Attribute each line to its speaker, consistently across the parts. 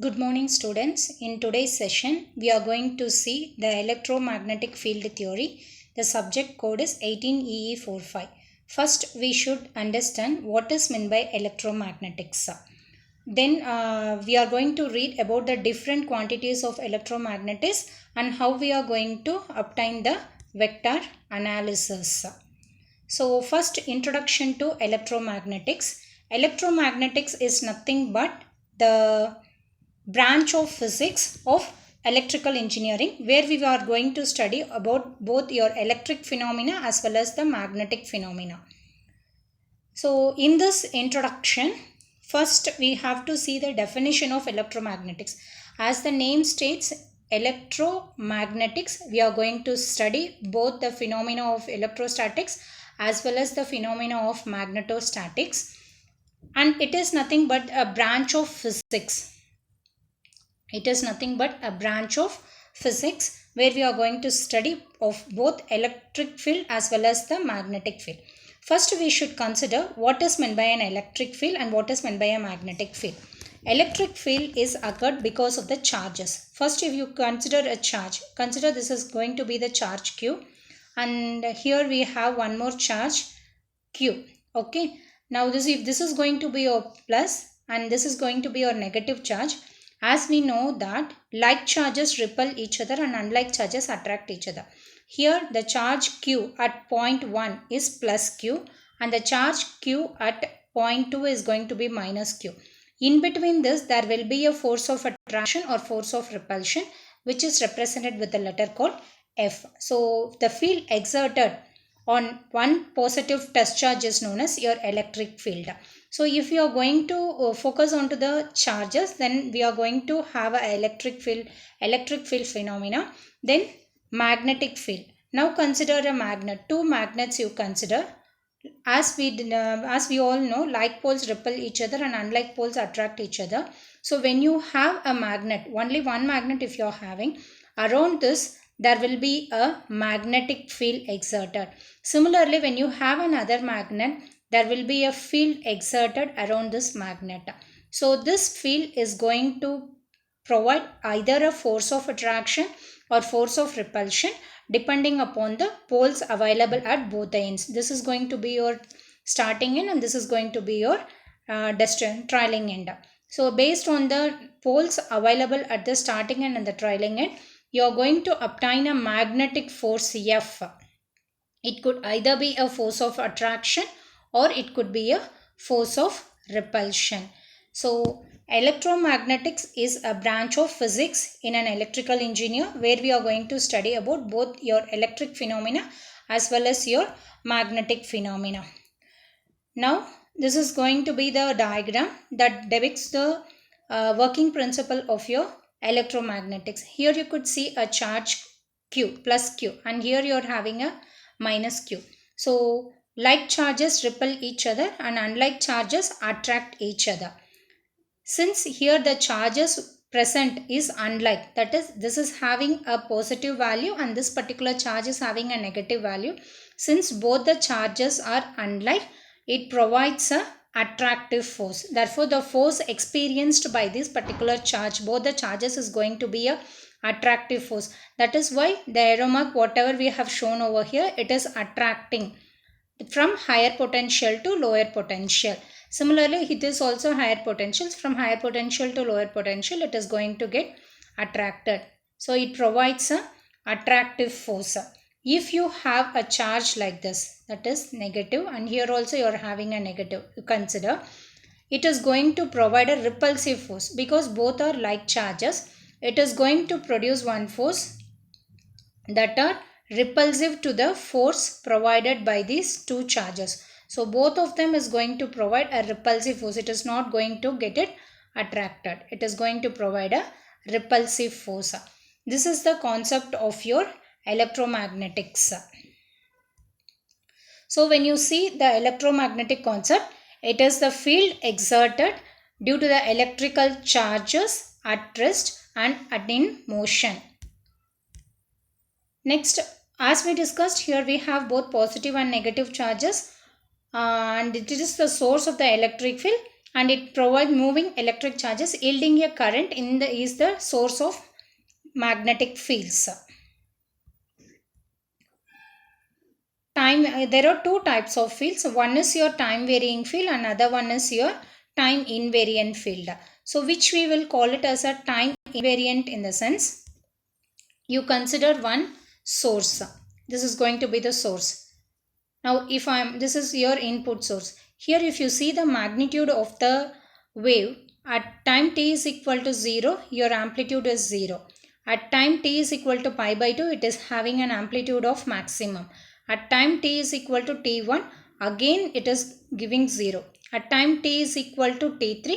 Speaker 1: Good morning, students. In today's session, we are going to see the electromagnetic field theory. The subject code is 18EE45. First, we should understand what is meant by electromagnetics. Then, we are going to read about the different quantities of electromagnetics and how we are going to obtain the vector analysis. So, first, introduction to electromagnetics. Electromagnetics is nothing but the branch of physics of electrical engineering, where we are going to study about both your electric phenomena as well as the magnetic phenomena. So in this introduction, first we have to see the definition of electromagnetics. As the name states, electromagnetics, we are going to study both the phenomena of electrostatics as well as the phenomena of magnetostatics, and it is nothing but a branch of physics. It is nothing but a branch of physics where we are going to study of both electric field as well as the magnetic field. First, we should consider what is meant by an electric field and what is meant by a magnetic field. Electric field is occurred because of the charges. First, if you consider a charge, consider this is going to be the charge Q, and here we have one more charge Q. Okay. Now if this is going to be your plus and this is going to be your negative charge, as we know that like charges repel each other and unlike charges attract each other. Here the charge Q at point 1 is plus Q and the charge Q at point 2 is going to be minus Q. In between this, there will be a force of attraction or force of repulsion, which is represented with the letter called F. So the field exerted on one positive test charge is known as your electric field. So if you are going to focus onto the charges, then we are going to have a electric field phenomena. Then magnetic field. Now consider a magnet. Two magnets you consider. As we all know, like poles repel each other and unlike poles attract each other. So when you have a magnet, only one magnet if you are having, around this there will be a magnetic field exerted. Similarly, when you have another magnet, there will be a field exerted around this magnet. So this field is going to provide either a force of attraction or force of repulsion depending upon the poles available at both the ends. This is going to be your starting end and this is going to be your trailing end. So based on the poles available at the starting end and the trailing end, you are going to obtain a magnetic force F. It could either be a force of attraction or it could be a force of repulsion. So electromagnetics is a branch of physics in an electrical engineer where we are going to study about both your electric phenomena as well as your magnetic phenomena. Now this is going to be the diagram that depicts the working principle of your electromagnetics. Here you could see a charge Q plus Q and here you are having a minus Q. So like charges repel each other and unlike charges attract each other. Since here the charges present is unlike, that is this is having a positive value and this particular charge is having a negative value. Since both the charges are unlike, it provides a attractive force. Therefore the force experienced by this particular charge, both the charges, is going to be a attractive force. That is why the arrow mark whatever we have shown over here, it is attracting from higher potential to lower potential. Similarly, it is also higher potentials. From higher potential to lower potential, it is going to get attracted. So it provides a attractive force. If you have a charge like this, that is negative, and here also you are having a negative, you consider, it is going to provide a repulsive force because both are like charges. It is going to produce one force that are repulsive to the force provided by these two charges. So both of them is going to provide a repulsive force. It is not going to get it attracted. It is going to provide a repulsive force. This is the concept of your electromagnetics. So when you see the electromagnetic concept, it is the field exerted due to the electrical charges at rest and in motion. Next, as we discussed, here we have both positive and negative charges and it is the source of the electric field. and it provides moving electric charges yielding a current is the source of magnetic fields. There are two types of fields. One is your time varying field, and another one is your time invariant field. So which we will call it as a time invariant, in the sense you consider one source. This is going to be the source. Now this is your input source. Here if you see the magnitude of the wave at time t is equal to 0, your amplitude is 0. At time t is equal to pi by 2, it is having an amplitude of maximum. At time t is equal to t1, again it is giving 0. At time t is equal to t3,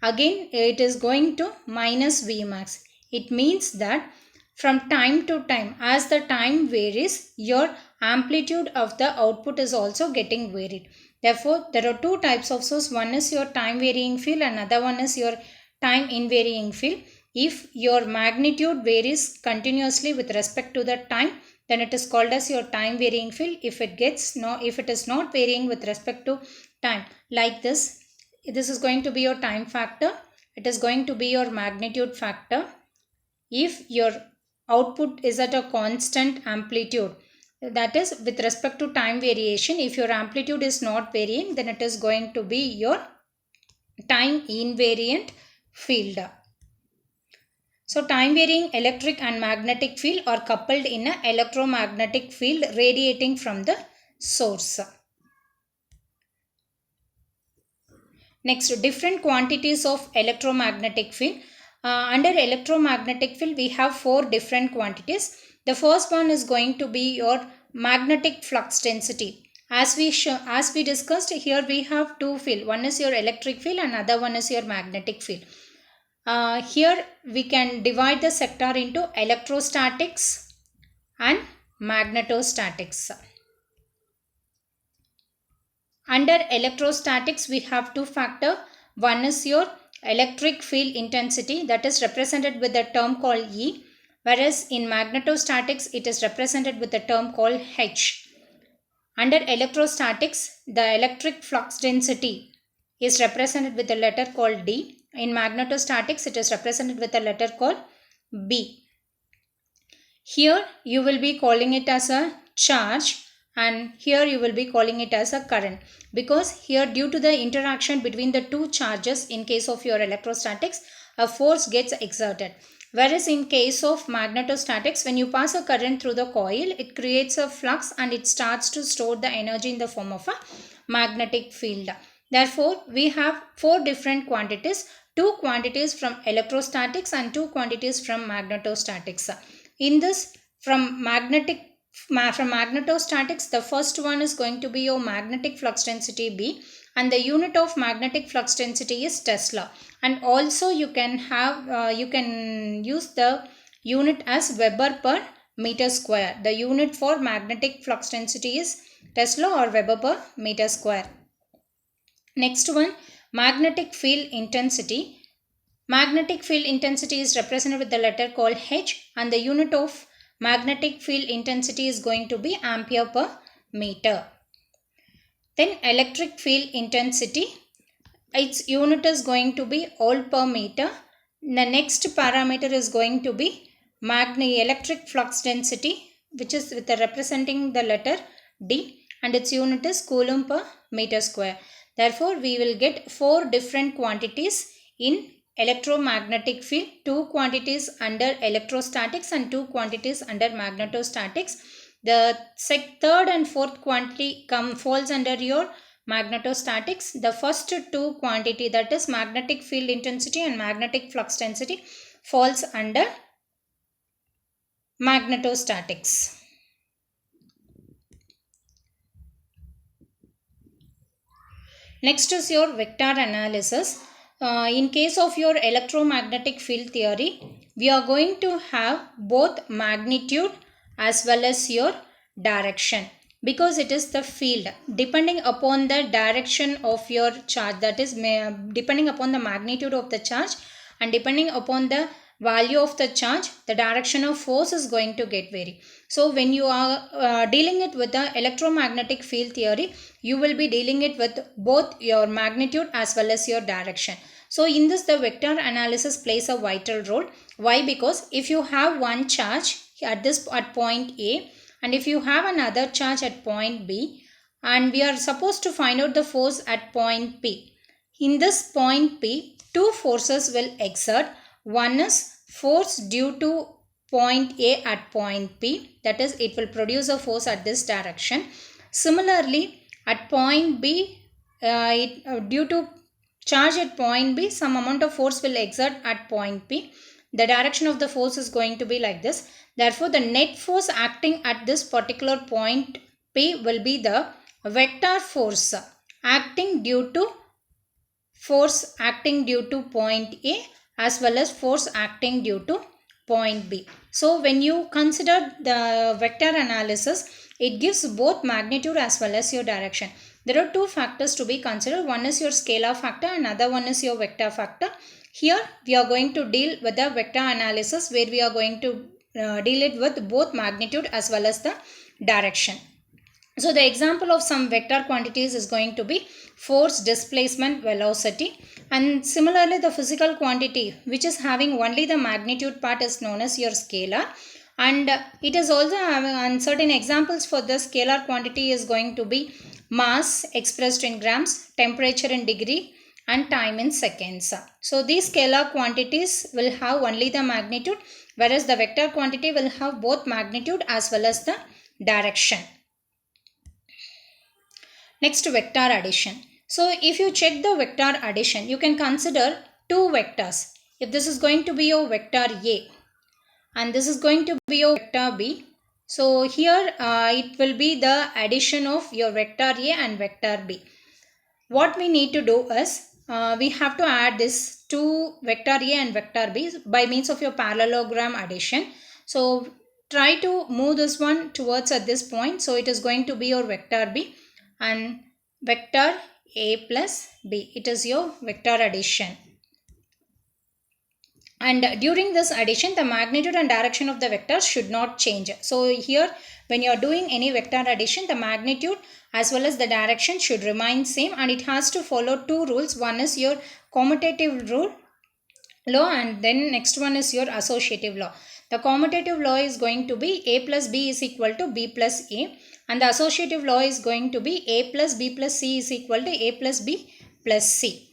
Speaker 1: again it is going to minus Vmax. It means that from time to time, as the time varies, your amplitude of the output is also getting varied. Therefore, there are two types of source. One is your time varying field, and another one is your time invariant field. If your magnitude varies continuously with respect to the time, then it is called as your time varying field. If it is not varying with respect to time, like this is going to be your time factor. It is going to be your magnitude factor. If your output is at a constant amplitude, that is with respect to time variation, if your amplitude is not varying, then it is going to be your time invariant field. So time varying electric and magnetic field are coupled in an electromagnetic field radiating from the source. Next, different quantities of electromagnetic field. Under electromagnetic field, we have 4 different quantities. The first one is going to be your magnetic flux density. As we discussed, here we have two fields. One is your electric field and another one is your magnetic field. Here we can divide the sector into electrostatics and magnetostatics. Under electrostatics, we have two factors. One is your electric field intensity, that is represented with the term called E, whereas in magnetostatics, it is represented with the term called H. Under electrostatics, the electric flux density is represented with the letter called D. In magnetostatics, it is represented with a letter called B. Here, you will be calling it as a charge, and here you will be calling it as a current, because here due to the interaction between the two charges in case of your electrostatics, a force gets exerted. Whereas in case of magnetostatics, when you pass a current through the coil, it creates a flux and it starts to store the energy in the form of a magnetic field. Therefore, we have 4 different quantities, 2 quantities from electrostatics and 2 quantities from magnetostatics. In this, from magnetostatics, the first one is going to be your magnetic flux density B, and the unit of magnetic flux density is Tesla. And also you can use the unit as Weber per meter square. The unit for magnetic flux density is Tesla or Weber per meter square. Next one, magnetic field intensity. Magnetic field intensity is represented with the letter called H, and the unit of magnetic field intensity is going to be ampere per meter. Then electric field intensity, its unit is going to be volt per meter. The next parameter is going to be electric flux density, which is with representing the letter D, and its unit is coulomb per meter square. Therefore, we will get 4 different quantities in electromagnetic field, 2 quantities under electrostatics and 2 quantities under magnetostatics. The third and fourth quantity falls under your magnetostatics. The first 2 quantity, that is magnetic field intensity and magnetic flux density, falls under magnetostatics. Next is your vector analysis. In case of your electromagnetic field theory, we are going to have both magnitude as well as your direction, because it is the field. Depending upon the direction of your charge, that is depending upon the magnitude of the charge and depending upon the value of the charge, the direction of force is going to get vary. So when you are dealing it with the electromagnetic field theory, you will be dealing it with both your magnitude as well as your direction. So in this, the vector analysis plays a vital role. Why? Because if you have one charge at point A, and if you have another charge at point B, and we are supposed to find out the force at point P. In this point P, two forces will exert. One is force due to point A at point P, that is, it will produce a force at this direction. Similarly, at point B, due to charge at point B, some amount of force will exert at point P. The direction of the force is going to be like this. Therefore, the net force acting at this particular point P will be the vector force acting due to point A as well as force acting due to point B. So when you consider the vector analysis, it gives both magnitude as well as your direction. There are two factors to be considered. One is your scalar factor, another one is your vector factor. Here we are going to deal with the vector analysis, where we are going to deal it with both magnitude as well as the direction. So the example of some vector quantities is going to be force, displacement, velocity, and similarly the physical quantity which is having only the magnitude part is known as your scalar, and it is also having certain examples for the scalar quantity is going to be mass expressed in grams, temperature in degree, and time in seconds. So these scalar quantities will have only the magnitude, whereas the vector quantity will have both magnitude as well as the direction. Next, vector addition. So if you check the vector addition, you can consider two vectors. If this is going to be your vector A and this is going to be your vector B, so here it will be the addition of your vector A and vector B. What we need to do is we have to add this two vector A and vector B by means of your parallelogram addition. So try to move this one towards at this point. So it is going to be your vector B and vector A plus B. It is your vector addition. And during this addition, the magnitude and direction of the vectors should not change. So here, when you are doing any vector addition, the magnitude as well as the direction should remain same, and it has to follow two rules. One is your commutative law, and then next one is your associative law. The commutative law is going to be A plus B is equal to B plus A, and the associative law is going to be A plus B plus C is equal to A plus B plus C.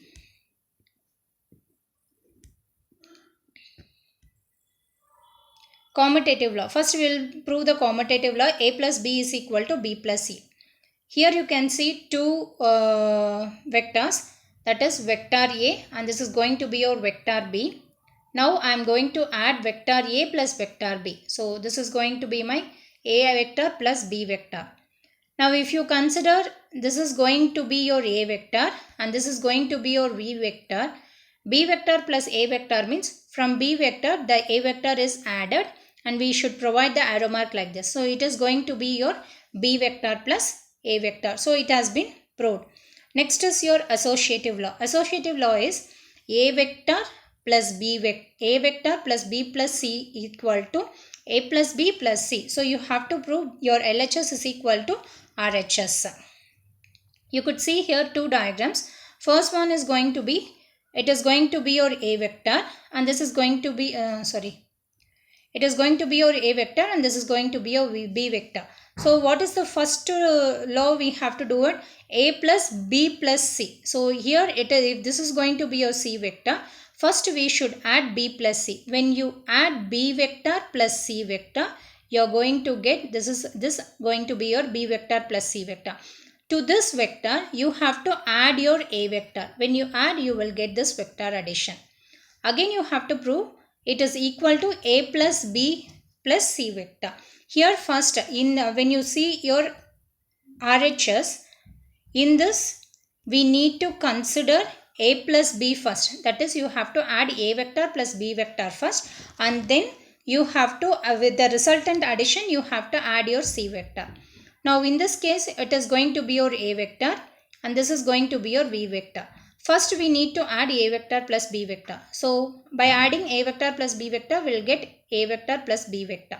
Speaker 1: Commutative law. First we will prove the commutative law. A plus B is equal to B plus C. Here you can see two vectors, that is vector A, and this is going to be your vector B. Now I am going to add vector A plus vector B. So this is going to be my A vector plus B vector. Now if you consider, this is going to be your A vector and this is going to be your B vector. B vector plus A vector means from B vector the A vector is added, and we should provide the arrow mark like this. So it is going to be your B vector plus A vector. So it has been proved. Next is your associative law. Associative law is A vector plus B vector, A vector plus B plus C equal to A plus B plus C. So you have to prove your LHS is equal to RHS. You could see here two diagrams. First one is going to be, it is going to be your A vector, and this is going to be, it is going to be your A vector and this is going to be your B vector. So what is the first law we have to do it? A plus B plus C. So here it is, if this is going to be your C vector, first we should add B plus C. When you add B vector plus C vector, you are going to get, this is going to be your B vector plus C vector. To this vector, you have to add your A vector. When you add, you will get this vector addition. Again, you have to prove it is equal to A plus B plus C vector. Here first, when you see your RHS, in this, we need to consider A plus B first. That is, you have to add A vector plus B vector first, and then you have to, with the resultant addition, you have to add your C vector. Now in this case, it is going to be your A vector and this is going to be your B vector. First we need to add a vector plus b vector. So by adding a vector plus b vector, we will get a vector plus b vector.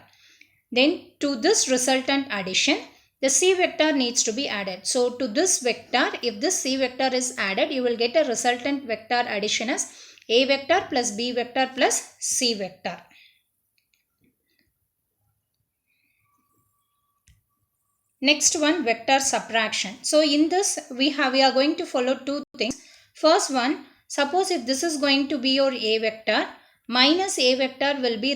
Speaker 1: Then to this resultant addition, the c vector needs to be added. So to this vector, if this c vector is added, you will get a resultant vector addition as a vector plus b vector plus c vector. Next one, vector subtraction. So in this we are going to follow two things. First one, suppose if this is going to be your a vector, minus a vector will be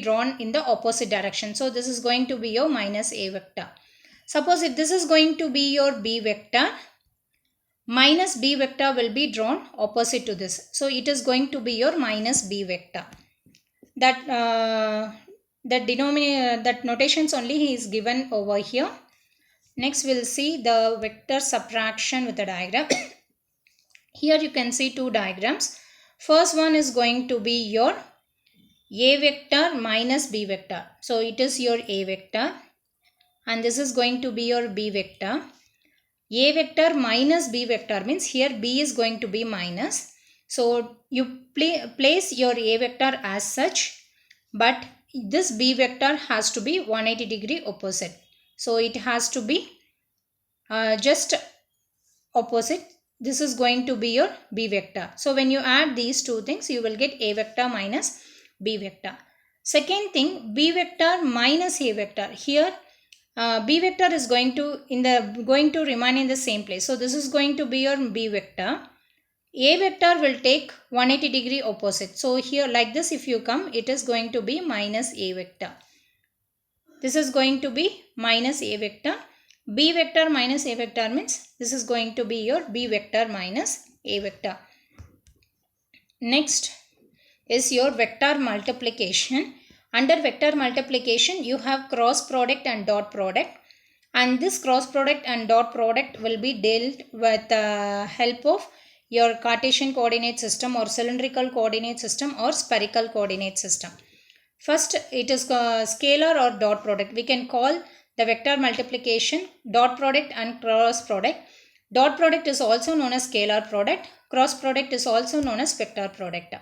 Speaker 1: drawn in the opposite direction. So this is going to be your minus a vector. Suppose if this is going to be your b vector, minus b vector will be drawn opposite to this. So it is going to be your minus b vector. That notations only is given over here. Next we'll see the vector subtraction with the diagram. Here you can see two diagrams. First one is going to be your a vector minus b vector. So it is your a vector and this is going to be your b vector. A vector minus b vector means here b is going to be minus. So you place your a vector as such, but this b vector has to be 180 degree opposite. So it has to be just opposite. This is going to be your b vector. So when you add these two things, you will get a vector minus b vector. Second thing, b vector minus a vector. Here b vector is going to remain in the same place. So this is going to be your b vector. A vector will take 180 degree opposite. So here like this if you come, it is going to be minus a vector. This is going to be minus a vector. B vector minus a vector means this is going to be your b vector minus a vector. Next is your vector multiplication. Under vector multiplication, you have cross product and dot product. And this cross product and dot product will be dealt with the help of your Cartesian coordinate system or cylindrical coordinate system or spherical coordinate system. First, it is scalar or dot product. We can call the vector multiplication dot product and cross product. Dot product is also known as scalar product. Cross product is also known as vector product.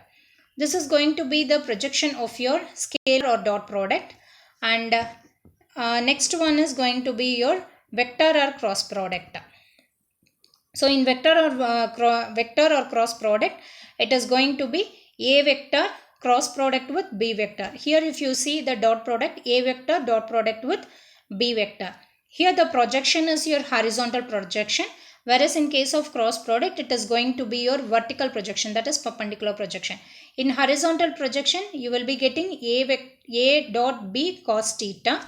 Speaker 1: This is going to be the projection of your scalar or dot product. And next one is going to be your vector or cross product. So in vector or cross product, it is going to be a vector cross product with b vector. Here if you see the dot product, a vector dot product with b vector. Here the projection is your horizontal projection, whereas in case of cross product, it is going to be your vertical projection, that is perpendicular projection. In horizontal projection, you will be getting a dot b cos theta,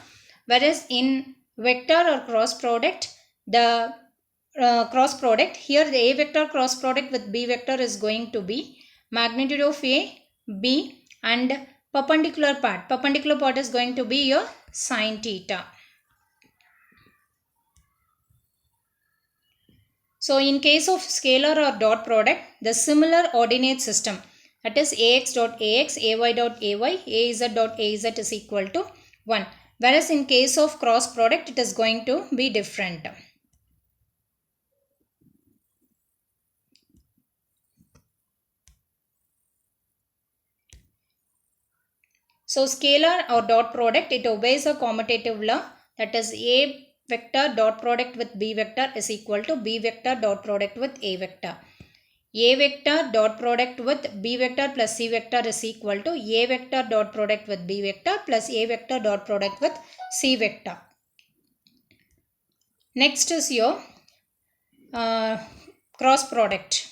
Speaker 1: whereas in vector or cross product, the cross product, here the a vector cross product with b vector is going to be magnitude of a, b, and perpendicular part is going to be your sin theta. So in case of scalar or dot product, the similar ordinate system, that is ax dot ax, ay dot ay, az dot az is equal to 1. Whereas in case of cross product, it is going to be different. So scalar or dot product, it obeys a commutative law, that is a vector dot product with b vector is equal to b vector dot product with a vector. A vector dot product with b vector plus c vector is equal to a vector dot product with b vector plus a vector dot product with c vector. Next is your cross product.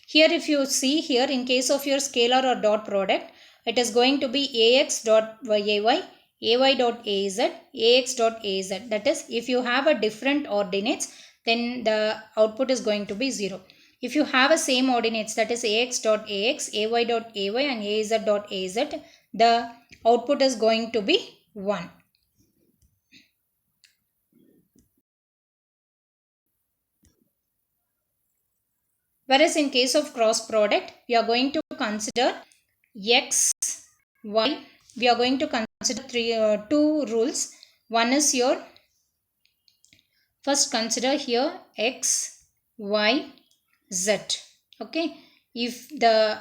Speaker 1: Here if you see here, in case of your scalar or dot product, it is going to be ax dot ay, ay dot az, ax dot az. That is, if you have a different ordinates, then the output is going to be 0. If you have a same ordinates, that is ax dot ax, ay dot ay and az dot az, the output is going to be 1. Whereas in case of cross product, we are going to consider x, y. We are going to consider two rules. One is your, first consider here x, y z. Okay, if the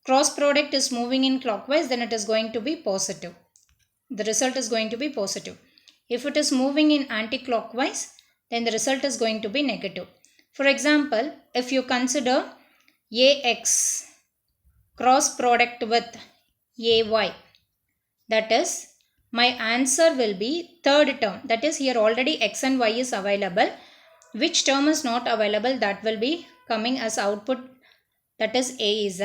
Speaker 1: cross product is moving in clockwise, then it is going to be positive. The result is going to be positive. If it is moving in anti-clockwise, then the result is going to be negative. For example, if you consider ax cross product with ay, that is, my answer will be third term. That is, here already x and y is available. Which term is not available, that will be coming as output, that is az.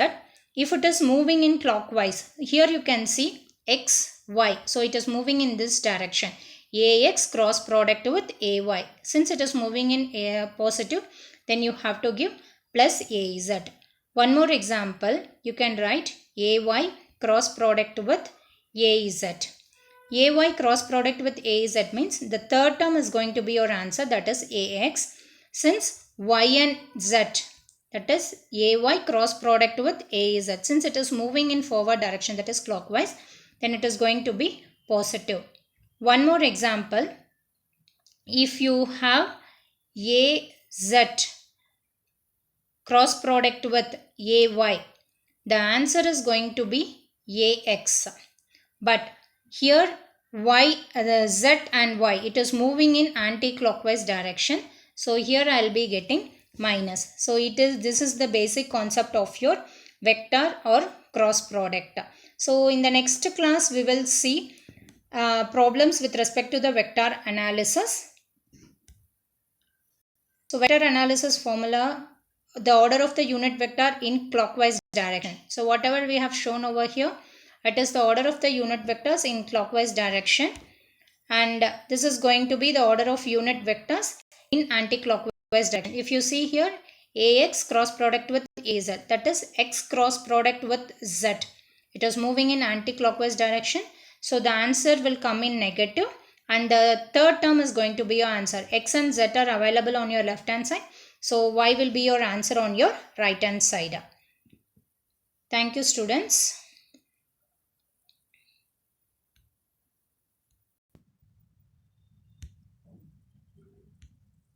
Speaker 1: If it is moving in clockwise, here you can see x, y. So it is moving in this direction. Ax cross product with ay. Since it is moving in a positive, then you have to give plus az. One more example, you can write ay cross product with az. Ay cross product with az means the third term is going to be your answer, that is ax. Since y and z, that is ay cross product with az, since it is moving in forward direction, that is clockwise, then it is going to be positive. One more example, if you have az cross product with ay, the answer is going to be ax. But here z and y, it is moving in anti-clockwise direction, so here I will be getting minus. So this is the basic concept of your vector or cross product. So in the next class we will see problems with respect to the vector analysis. So vector analysis formula, the order of the unit vector in clockwise direction. So whatever we have shown over here, it is the order of the unit vectors in clockwise direction, and this is going to be the order of unit vectors in anti-clockwise direction. If you see here, ax cross product with az, that is x cross product with z, it is moving in anti-clockwise direction, so the answer will come in negative, and the third term is going to be your answer. X and z are available on your left hand side, so y will be your answer on your right hand side. Thank you, students.